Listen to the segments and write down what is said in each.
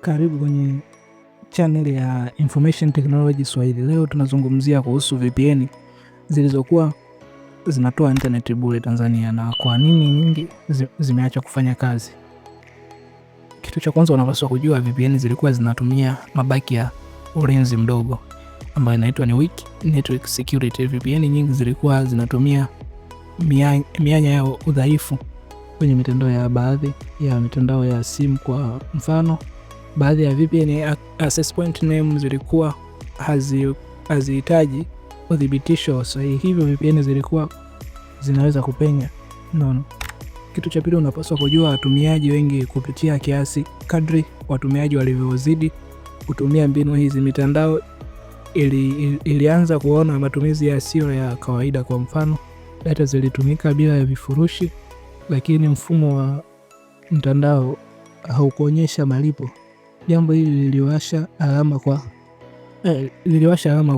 Karibu kwenye channel ya Information Technology Swahili. Leo tunazungumzia kuhusu VPN zilizokuwa zinatoa internet bure Tanzania na kwa nini nyingi zimeacha kufanya kazi. Kitu cha kwanza unapaswa kujua, VPN zilikuwa zinatumia mabaki ya ulinzi mdogo ambayo inaitwa ni weak network security. VPN nyingi zilikuwa zinatumia mianya ya udhaifu kwenye mitandao ya baadhi ya mitandao ya simu. Kwa mfano, baadhi ya VPN access point name zilikuwa hazihitaji udhibitisho sahihi, hivyo VPN zilikuwa zinaweza kupenya. Kitu cha pili unapaswa kujua, watumiaji wengi kupitia kiasi. Kadri watumiaji walivyozidi kutumia mbinu hizi, mitandao ilianza kuona matumizi yasiyo ya kawaida. Kwa mfano, data zilitumika bila ya vifurushi, lakini mfumo wa mtandao haukuonyesha malipo. Jambo hili liliwasha alama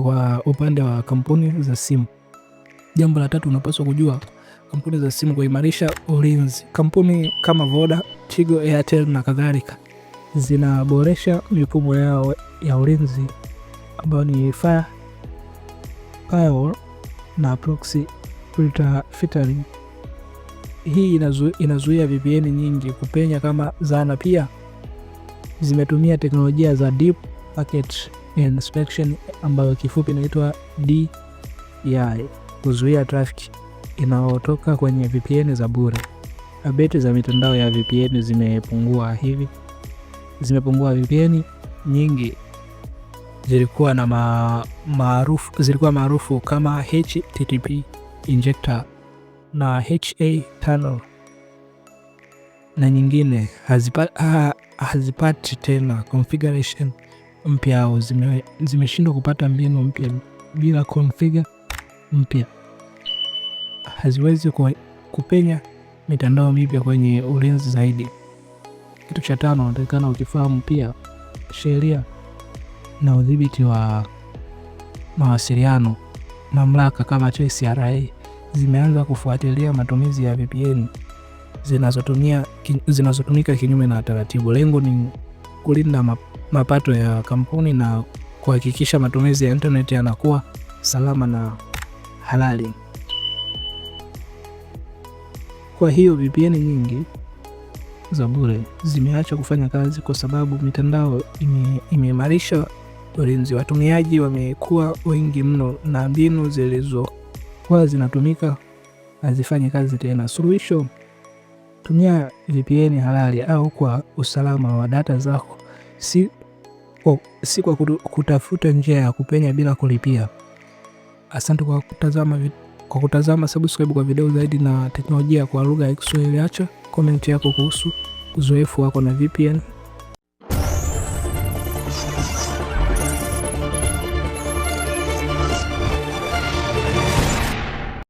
kwa upande wa kampuni za simu. Jambo la tatu unapaswa kujua, kampuni za simu kuimarisha ulinzi. Kampuni kama Voda, Tigo, Airtel na kadhalika zinaboresha mifumo yao ya ulinzi ambayo ni firewall na proxy filtering. Hii inazuia VPN nyingi kupenya kama zana. Pia zimetumia teknolojia za Deep Packet Inspection ambayo kifupi inaitwa DPI kuzuia traffic inayotoka kwenye VPN za bure. Update za mitandao ya VPN zimepungua. VPN nyingi zilikuwa maarufu kama HTTP injector na HA tunnel na nyingine hazipati tena configuration mpya au zimeshindwa kupata mbinu mpya. Bila configure mpya haziwezi kupenya mitandao mipya kwenye ulinzi zaidi. Kitu cha tano unatakikana ukifahamu pia, sheria na udhibiti wa mawasiliano. Mamlaka kama TCRA zimeanza kufuatilia matumizi ya VPN zinazotumika kinyume na taratibu. Lengo ni kulinda mapato ya kampuni na kuhakikisha matumizi ya internet yanakuwa salama na halali. Kwa hiyo VPN nyingi za bure zimeacha kufanya kazi kwa sababu mitandao imeimarisha ulinzi. Watumiaji wamekuwa wengi mno na mbinu zilizokuwa zinatumika hazifanyi kazi tena. Suluhisho: tumia VPN halali au kwa usalama wa data zako, si kwa kutafuta njia ya kupenya bila kulipia. Asante kwa kutazama. Subscribe kwa video zaidi na teknolojia kwa lugha ya Kiswahili. Acha comment yako kuhusu uzoefu wako na VPN.